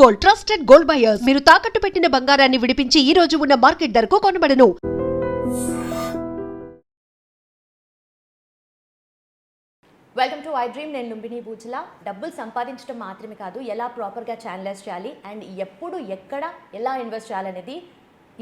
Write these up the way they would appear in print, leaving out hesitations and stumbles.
Gold, trusted gold buyers. మీరు తాకట్టు పెట్టిన బంగారాన్ని విడిపించి ఈ రోజు ఉన్న మార్కెట్ ధరకు కొనబడను. Welcome to iDream. నేను లుంబిని బూచల. డబ్బులు సంపాదించడం మాత్రమే కాదు, ఎలా ప్రాపర్గా ఛానలైజ్ చేయాలి అండ్ ఎప్పుడు ఎక్కడ ఎలా ఇన్వెస్ట్ చేయాలనేది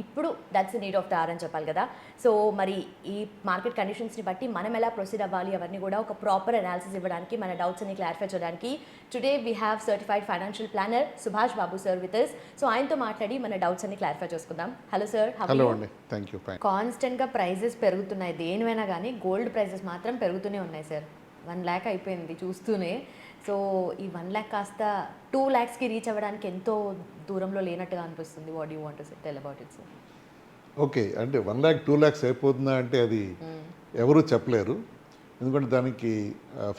ఇప్పుడు that's the need of the hour అని చెప్పాలి కదా. సో మరి ఈ మార్కెట్ కండిషన్స్ని బట్టి మనం ఎలా ప్రొసీడ్ అవ్వాలి అవన్నీ కూడా ఒక ప్రాపర్ అనాలిసిస్ ఇవ్వడానికి, మన డౌట్స్ అన్ని క్లారిఫై చేయడానికి today we have certified financial planner Subhash Babu sir with us. So ఆయనతో మాట్లాడి మన డౌట్స్ అన్ని క్లారిఫై చేసుకుందాం. Hello sir. హలో అండి, థ్యాంక్ యూ. కాన్స్టెంట్గా ప్రైజెస్ పెరుగుతున్నాయి, దేనివైనా కానీ గోల్డ్ ప్రైజెస్ మాత్రం పెరుగుతూనే ఉన్నాయి సార్. 1 lakh అయిపోయింది చూస్తూనే. సో ఈ 1 lakh కాస్త 2 lakhsకి రీచ్ అవ్వడానికి ఎంతో దూరంలో లేనట్టుగా అనిపిస్తుంది. What you want to tell about it sir? Okay, అంటే 1 lakh 2 lakhs అయిపోతుందా అంటే అది ఎవరు చెప్పలేరు. ఎందుకంటే దానికి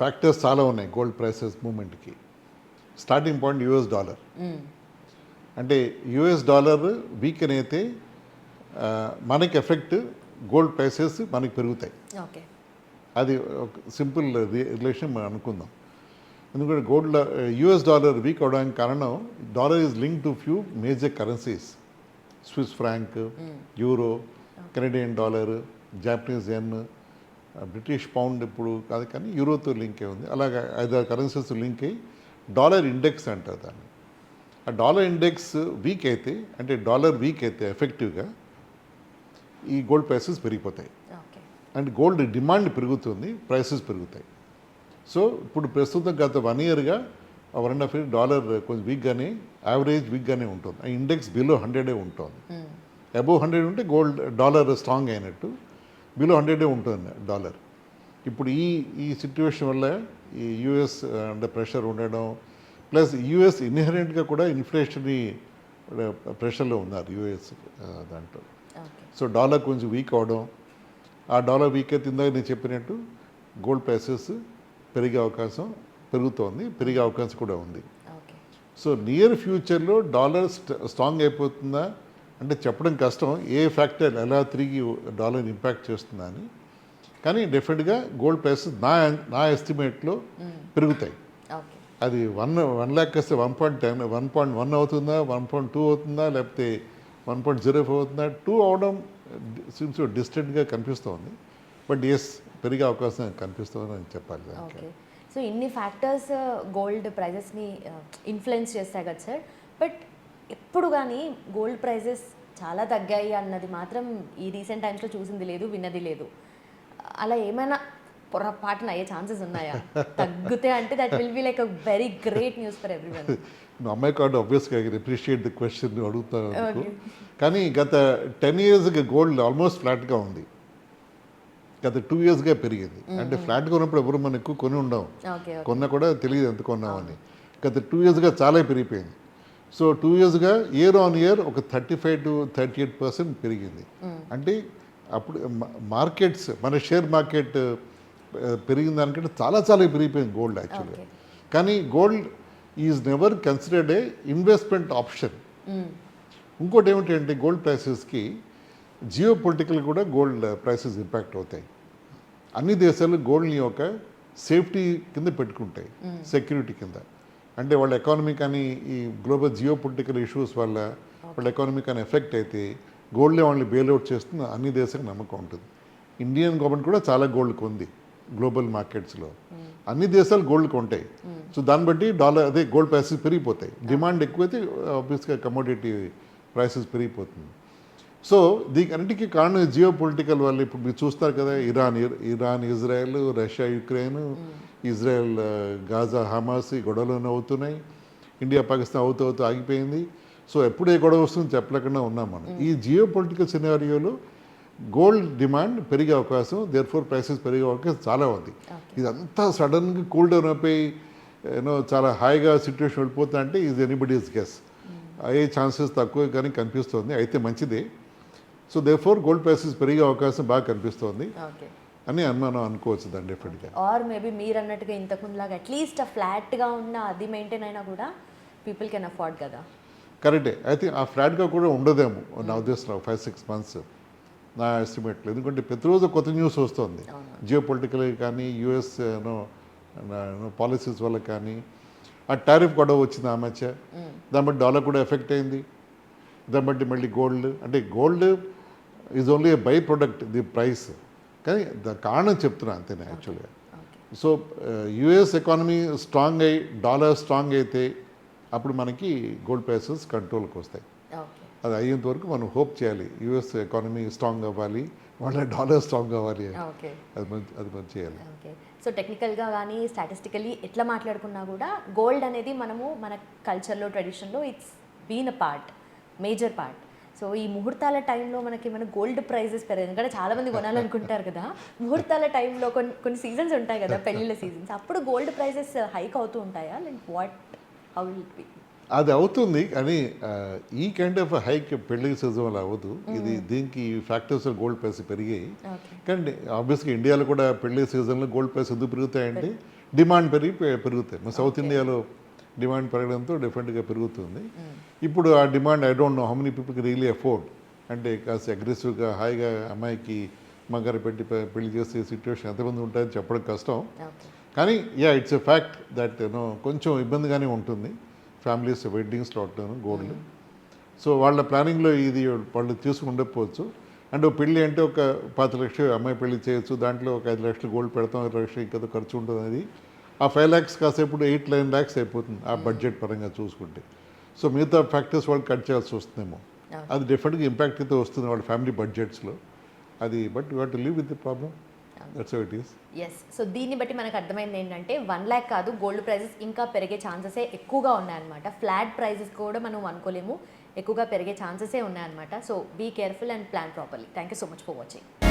ఫ్యాక్టర్స్ చాలా ఉన్నాయి. గోల్డ్ ప్రైసెస్ మూమెంట్కి స్టార్టింగ్ పాయింట్ యూఎస్ డాలర్. అంటే యూఎస్ డాలర్ వీకెన్ అయితే మనకి ఎఫెక్ట్ గోల్డ్ ప్రైసెస్ మనకి పెరుగుతాయి. ఓకే, అది ఒక సింపుల్ రిలేషన్ మనం అనుకుందాం. ఎందుకంటే గోల్డ్ యూఎస్ డాలర్ వీక్ అవడానికి కారణం, dollar is link to few major currencies. Swiss franc, euro, Canadian dollar, Japanese yen, British pound ఇప్పుడు కాదు కానీ యూరోతో లింక్ అయి ఉంది. అలాగే 5-6 కరెన్సీస్ లింక్ అయ్యి డాలర్ ఇండెక్స్ అంటారు దాన్ని. ఆ డాలర్ ఇండెక్స్ వీక్ అయితే, అంటే డాలర్ వీక్ అయితే ఎఫెక్టివ్గా ఈ గోల్డ్ ప్రైసెస్ పెరిగిపోతాయి. అండ్ గోల్డ్ డిమాండ్ పెరుగుతుంది, ప్రైసెస్ పెరుగుతాయి. సో ఇప్పుడు ప్రస్తుతం గత 1 yearగా 1.5 year డాలర్ కొంచెం వీక్గానే, యావరేజ్ వీక్గానే ఉంటుంది. ఆ ఇండెక్స్ బిలో 100 ఉంటుంది. అబోవ్ 100 ఉంటే గోల్డ్ డాలర్ స్ట్రాంగ్ అయినట్టు, బిలో 100 ఉంటుంది డాలర్. ఇప్పుడు ఈ సిట్యువేషన్ వల్ల ఈ యూఎస్ అంటే ప్రెషర్ ఉండడం, ప్లస్ యూఎస్ ఇన్హెరెంట్గా కూడా ఇన్ఫ్లేషనరీ ప్రెషర్లో ఉన్నారు యూఎస్ దాంట్లో. సో డాలర్ కొంచెం వీక్ అవడం, ఆ డాలర్ వీక్ అయితే ఇందాక నేను చెప్పినట్టు గోల్డ్ ప్రైసెస్ పెరిగే అవకాశం కూడా ఉంది. సో నియర్ ఫ్యూచర్లో డాలర్ స్ట్రాంగ్ అయిపోతుందా అంటే చెప్పడం కష్టం, ఏ ఫ్యాక్టర్ ఎలా తిరిగి డాలర్ ఇంపాక్ట్ చేస్తుందా అని. కానీ డెఫినెట్గా గోల్డ్ ప్రైసెస్ నా ఎస్టిమేట్లో పెరుగుతాయి. అది 1 lakh వస్తే 1.10, 1.1 అవుతుందా, 1.2 అవుతుందా, లేకపోతే 1.05 అవుతుందా? 2 అవడం సిమ్స్ డిస్టెంట్గా కనిపిస్తోంది. బట్ ఎస్, పెరిగే అవకాశం కనిపిస్తుందని అని చెప్పాలి. ఓకే, సో ఇన్ని ఫ్యాక్టర్స్ గోల్డ్ ప్రైజెస్ని ఇన్ఫ్లుయెన్స్ చేస్తాయి కదా సార్. బట్ ఎప్పుడు కానీ గోల్డ్ ప్రైజెస్ చాలా తగ్గాయి అన్నది మాత్రం ఈ రీసెంట్ టైమ్స్లో చూసింది లేదు, విన్నది లేదు. అలా ఏమైనా పొరపాటున అయ్యే ఛాన్సెస్ ఉన్నాయా? తగ్గితే అంటే that will be like a very great news for everyone. అమ్మాయి కార్డు ఆబ్వియస్గా అప్రిషియేట్ ది క్వశ్చన్ అడుగుతాను. కానీ గత 10 yearsగా గోల్డ్ ఆల్మోస్ట్ ఫ్లాట్గా ఉంది. గత 2 yearsగా పెరిగింది. అంటే ఫ్లాట్గా ఉన్నప్పుడు ఎవరు మనం ఎక్కువ కొని ఉండవు, కొన్నా కూడా తెలియదు ఎంత కొన్నామని. గత 2 yearsగా చాలా పెరిగిపోయింది. సో 2 yearsగా ఇయర్ ఆన్ ఇయర్ ఒక 35 to 38% పెరిగింది. అంటే అప్పుడు మార్కెట్స్, మన షేర్ మార్కెట్ పెరిగిన దానికంటే చాలా పెరిగిపోయింది గోల్డ్ యాక్చువల్గా. కానీ gold is never considered A investment option. ఇంకోటి ఏమిటంటే గోల్డ్ ప్రైసెస్కి జియో పొలిటికల్ కూడా గోల్డ్ ప్రైసెస్ ఇంపాక్ట్ అవుతాయి. అన్ని దేశాలు గోల్డ్ని ఒక సేఫ్టీ కింద పెట్టుకుంటాయి, సెక్యూరిటీ కింద. అంటే వాళ్ళ ఎకానమీ కానీ ఈ గ్లోబల్ జియో పొలిటికల్ ఇష్యూస్ వల్ల వాళ్ళ ఎకానమీ కానీ ఎఫెక్ట్ అయితే గోల్డ్లో వాళ్ళని బెయిల్అవుట్ చేస్తుంది అన్ని దేశాలకు నమ్మకం ఉంటుంది. ఇండియన్ గవర్నమెంట్ కూడా చాలా గోల్డ్ కొంది గ్లోబల్ మార్కెట్స్లో. అన్ని దేశాలు గోల్డ్ కొంటాయి. సో దాన్ని బట్టి గోల్డ్ ప్రైసెస్ పెరిగిపోతాయి. డిమాండ్ ఎక్కువైతే ఆబ్వియస్గా కమోడిటీ ప్రైసెస్ పెరిగిపోతుంది. సో దీనికి అన్నిటికీ కారణం జియో పొలిటికల్ వల్ల. ఇప్పుడు మీరు చూస్తారు కదా, Iran, Israel, Russia, Ukraine, Israel, Gaza, Hamas ఈ గొడవలు అవుతున్నాయి. ఇండియా, పాకిస్తాన్ అవుతూ ఆగిపోయింది. సో ఎప్పుడు ఏ గొడవ వస్తుందో చెప్పలేకుండా ఉన్నాం మనం. ఈ జియో పొలిటికల్ సినారియోలో గోల్డ్ డిమాండ్ పెరిగే అవకాశం, దేర్ఫోర్ ప్రైసెస్ పెరిగే అవకాశం చాలా ఉంది. ఇదంతా సడన్గా కూల్ డౌన్ అయిపోయి చాలా హాయిగా సిచ్యువేషన్ వెళ్ళిపోతా అంటే ఈజ్ ఎనీబడీస్ గెస్. అయ్యే ఛాన్సెస్ తక్కువ కానీ కనిపిస్తుంది. అయితే మంచిదే. సో దేర్ఫోర్ గోల్డ్ ప్రైసెస్ పెరిగే అవకాశం బాగా కనిపిస్తుంది అని మనం అనుకోవచ్చు దాన్ని డెఫినెట్గా. ఆర్ మేబీ మీరు అన్నట్టుగా ఇంతకుముందులాగా అట్లీస్ట్ ఫ్లాట్గా ఉన్న అది మెయింటైన్ అయినా కూడా పీపుల్ కెన్ అఫోర్డ్ కదా. కరెక్టే. అయితే ఆ ఫ్లాట్గా కూడా ఉండదేమో నా ఉద్దేశంలో 5-6 months నా ఎస్టిమేట్లో. ఎందుకంటే ప్రతిరోజు కొత్త న్యూస్ వస్తుంది జియో పొలిటికల్ కానీ, యూఎస్ పాలసీస్ వల్ల కానీ. ఆ టారిఫ్ గొడవ వచ్చింది ఆ మధ్య, దాన్ని బట్టి డాలర్ కూడా ఎఫెక్ట్ అయింది, దాన్ని బట్టి మళ్ళీ గోల్డ్, అంటే gold is only A by product the price, కానీ కారణం చెప్తున్నా అంతేనే యాక్చువల్గా. సో యుఎస్ ఎకానమీ స్ట్రాంగ్ అయ్యి డాలర్ స్ట్రాంగ్ అయితే అప్పుడు మనకి గోల్డ్ ప్రైసెస్ కంట్రోల్కి వస్తాయి. ఓకే. అది అయ్యేంత వరకు మనం హోప్ చేయాలి యుఎస్ ఎకానమీ స్ట్రాంగ్ అవ్వాలి, వాళ్ళ డాలర్ స్ట్రాంగ్ అవ్వాలి అని. ఓకే. అది మనం చేయాలి. ఓకే. సో టెక్నికల్గా కానీ స్టాటిస్టికలీ ఎట్లా మాట్లాడుకున్నా కూడా గోల్డ్ అనేది మనము మన కల్చర్లో ట్రెడిషన్లో it's been a part, major part. So ఈ ముహూర్తాల టైంలో మనకి మన గోల్డ్ ప్రైజెస్ పెరగదు, ఎందుకంటే చాలామంది కొనాలనుకుంటారు కదా. ముహూర్తాల టైంలో కొన్ని సీజన్స్ ఉంటాయి కదా, పెళ్ళిళ్ళ సీజన్స్, అప్పుడు గోల్డ్ ప్రైజెస్ హైక్ అవుతూ ఉంటాయా, like what, how will it be? అది అవుతుంది, కానీ ఈ కైండ్ ఆఫ్ హైక్ పెళ్లి సీజన్ వల్ల అవ్వదు. ఇది దీనికి ఫ్యాక్టర్స్ గోల్డ్ ప్రైస్ పెరిగాయి. కానీ ఆబ్వియస్గా ఇండియాలో కూడా పెళ్లి సీజన్లో గోల్డ్ ప్రైస్ ఎందుకు పెరుగుతాయంటే డిమాండ్ పెరుగుతాయి. మన సౌత్ ఇండియాలో డిమాండ్ పెరగడంతో డిఫరెంట్గా పెరుగుతుంది. ఇప్పుడు ఆ demand I don't know how many పీపుల్కి రియలీ అఫోర్డ్, అంటే కాస్త అగ్రెసివ్గా హాయిగా అమ్మాయికి మగర పెట్టి పెళ్లి చేసే సిచ్యువేషన్ ఎంతమంది ఉంటాయని చెప్పడం కష్టం. కానీ ఇట్స్ ఎ ఫ్యాక్ట్ దట్ కొంచెం ఇబ్బందిగానే ఉంటుంది ఫ్యామిలీస్ వెడ్డింగ్స్లో గోల్డ్. సో వాళ్ళ ప్లానింగ్లో ఇది వాళ్ళు తీసుకుండకపోవచ్చు. అంటే పెళ్ళి అంటే ఒక 10 లక్షలు అమ్మాయి పెళ్లి చేయొచ్చు, దాంట్లో ఒక 5 లక్షలు గోల్డ్ పెడతాం, 2 లక్షలు ఇంకా ఖర్చు ఉంటుంది. అది ఆ 5 lakhs కాసేపు 8-9 lakhs అయిపోతుంది ఆ బడ్జెట్ పరంగా చూసుకుంటే. సో మిగతా ఫ్యాక్టర్స్ వాళ్ళు కట్ చేయాల్సి వస్తుందేమో, అది డెఫినెట్గా ఇంపాక్ట్ అయితే వస్తుంది వాళ్ళ ఫ్యామిలీ బడ్జెట్స్లో. అది but you have to live with the problem, that's how it is. Yes. So దీన్ని బట్టి మనకు అర్థమైంది ఏంటంటే 1 lakh కాదు, గోల్డ్ ప్రైజెస్ ఇంకా పెరిగే ఛాన్సెసే ఎక్కువగా ఉన్నాయన్నమాట. ఫ్లాట్ ప్రైజెస్ కూడా మనం అనుకోలేము, ఎక్కువగా పెరిగే ఛాన్సెసే ఉన్నాయన్నమాట. So be careful and plan properly. Thank you so much for watching.